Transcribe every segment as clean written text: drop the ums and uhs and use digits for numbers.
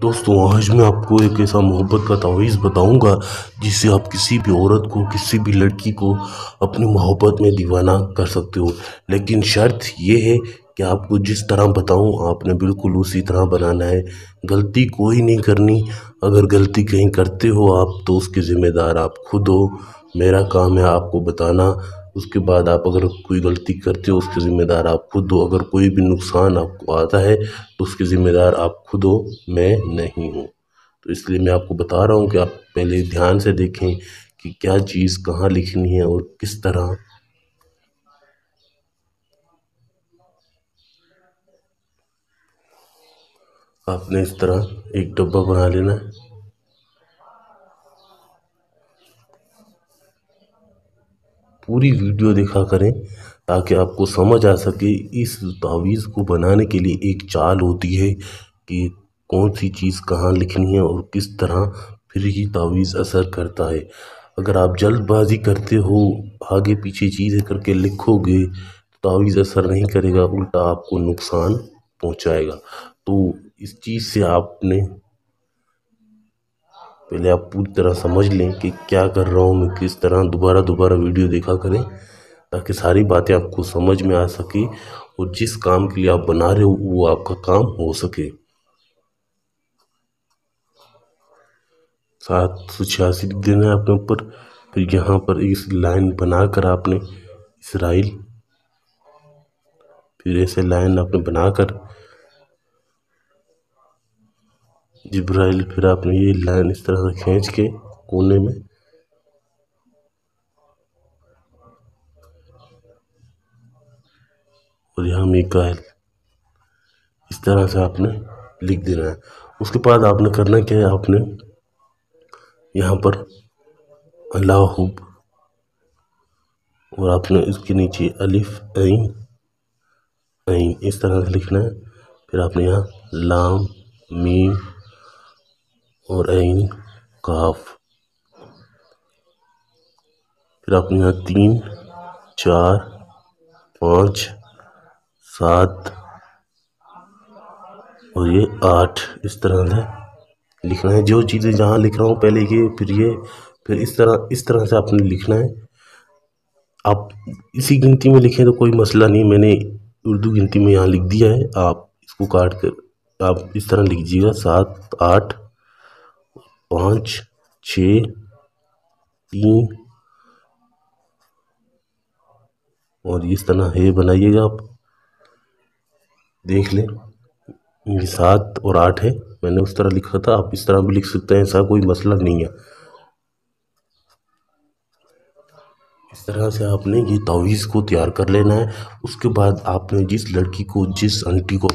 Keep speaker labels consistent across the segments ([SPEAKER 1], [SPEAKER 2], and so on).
[SPEAKER 1] दोस्तों, आज मैं आपको एक ऐसा मोहब्बत का तावीज़ बताऊंगा जिससे आप किसी भी औरत को, किसी भी लड़की को अपनी मोहब्बत में दीवाना कर सकते हो। लेकिन शर्त ये है कि आपको जिस तरह बताऊं आपने बिल्कुल उसी तरह बनाना है। गलती कोई नहीं करनी। अगर गलती कहीं करते हो आप तो उसके ज़िम्मेदार आप खुद हो। मेरा काम है आपको बताना। उसके बाद आप अगर कोई गलती करते हो उसके ज़िम्मेदार आप खुद हो। अगर कोई भी नुकसान आपको आता है तो उसके ज़िम्मेदार आप खुद हो, मैं नहीं हूँ। तो इसलिए मैं आपको बता रहा हूँ कि आप पहले ध्यान से देखें कि क्या चीज़ कहाँ लिखनी है और किस तरह। आपने इस तरह एक डब्बा बना लेना है। पूरी वीडियो देखा करें ताकि आपको समझ आ सके। इस तावीज़ को बनाने के लिए एक चाल होती है कि कौन सी चीज़ कहाँ लिखनी है और किस तरह, फिर ही तावीज़ असर करता है। अगर आप जल्दबाजी करते हो, आगे पीछे चीज़ें करके लिखोगे तो तावीज़ असर नहीं करेगा, उल्टा आपको नुकसान पहुंचाएगा। तो इस चीज़ से आपने पहले आप पूरी तरह समझ लें कि क्या कर रहा हूँ मैं, किस तरह। दोबारा दोबारा वीडियो देखा करें ताकि सारी बातें आपको समझ में आ सके और जिस काम के लिए आप बना रहे हो वो आपका काम हो सके। 786 लिख देना है अपने ऊपर। फिर यहाँ पर इस लाइन बनाकर आपने इसराइल, फिर ऐसे लाइन आपने बनाकर जिब्राइल, फिर आपने ये लाइन इस तरह से खींच के कोने में, और यहाँ मिकाइल, इस तरह से आपने लिख देना है। उसके बाद आपने करना क्या है, आपने यहाँ पर अल्लाहुब और आपने इसके नीचे अलिफ ऐन ऐन इस तरह से लिखना है। फिर आपने यहाँ लाम मीम और ऐन काफ, फिर आपने यहाँ 3 4 5 7 और ये 8 इस तरह से लिखना है। जो चीज़ें जहाँ लिख रहा हूँ पहले ये, फिर ये, फिर इस तरह से आपने लिखना है। आप इसी गिनती में लिखें तो कोई मसला नहीं, मैंने उर्दू गिनती में यहाँ लिख दिया है। आप इसको काट कर आप इस तरह लिख दीजिएगा 7 8 5 6 3 और इस तरह है बनाइएगा। आप देख लें, ये 7 और 8 है, मैंने उस तरह लिखा था। आप इस तरह भी लिख सकते हैं, ऐसा कोई मसला नहीं है। इस तरह से आपने ये तावीज़ को तैयार कर लेना है। उसके बाद आपने जिस लड़की को, जिस आंटी को,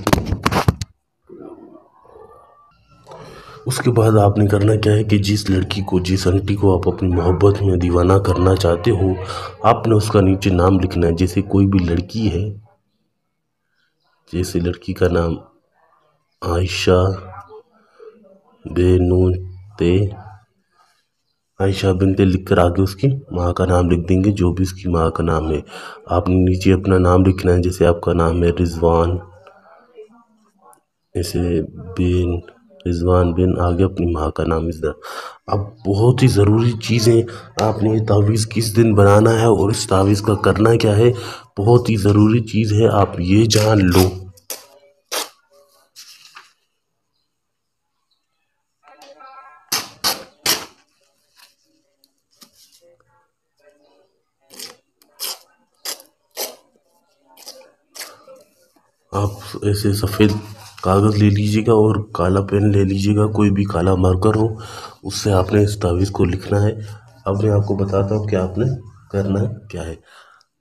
[SPEAKER 1] उसके बाद आपने करना क्या है कि जिस लड़की को, जिस आंटी को आप अपनी मोहब्बत में दीवाना करना चाहते हो, आपने उसका नीचे नाम लिखना है। जैसे कोई भी लड़की है, जैसे लड़की का नाम आयशा बेनूते, आयशा बिनते लिख कर आगे उसकी माँ का नाम लिख देंगे, जो भी उसकी माँ का नाम है। आपने नीचे अपना नाम लिखना है। जैसे आपका नाम है रिजवान, ऐसे बिन, रिजवान बिन, आगे अपनी माँ का नाम इस तरह। अब बहुत ही ज़रूरी चीज़ें, आपने ये तावीज़ किस दिन बनाना है और इस तावीज़ का करना क्या है, बहुत ही ज़रूरी चीज़ है, आप ये जान लो। आप ऐसे सफ़ेद कागज़ ले लीजिएगा और काला पेन ले लीजिएगा, कोई भी काला मार्कर हो, उससे आपने इस तावीज़ को लिखना है। अब मैं आपको बताता हूँ कि आपने करना क्या है।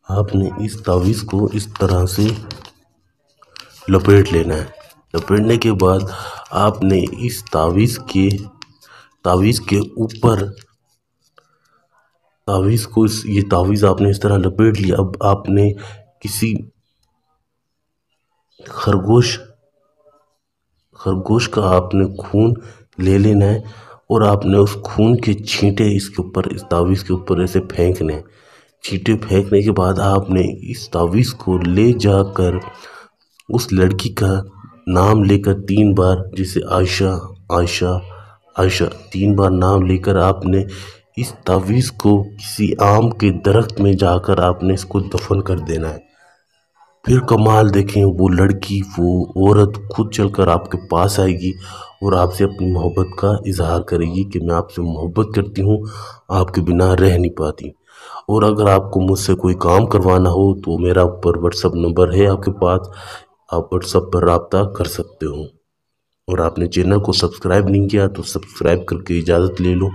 [SPEAKER 1] आपने इस तावीज़ को इस तरह से लपेट लेना है। लपेटने के बाद आपने इस तावीज़ के ऊपर, तावीज़ को ये तावीज़ आपने इस तरह लपेट लिया। अब आपने किसी खरगोश का आपने खून ले लेना है और आपने उस खून के छींटे इसके ऊपर, इस तावीज़ के ऊपर ऐसे फेंकने हैं। छींटे फेंकने के बाद आपने इस तावीज़ को ले जाकर उस लड़की का नाम लेकर 3 बार, जैसे आयशा आयशा, आयशा 3 बार नाम लेकर आपने इस तावीज़ को किसी आम के दरख्त में जाकर आपने इसको दफन कर देना है। फिर कमाल देखें, वो लड़की, वो औरत खुद चलकर आपके पास आएगी और आपसे अपनी मोहब्बत का इजहार करेगी कि मैं आपसे मोहब्बत करती हूँ, आपके बिना रह नहीं पाती। और अगर आपको मुझसे कोई काम करवाना हो तो मेरा ऊपर व्हाट्सअप नंबर है आपके पास, आप व्हाट्सअप पर रब्ता कर सकते हो। और आपने चैनल को सब्सक्राइब नहीं किया तो सब्सक्राइब करके इजाज़त ले लो।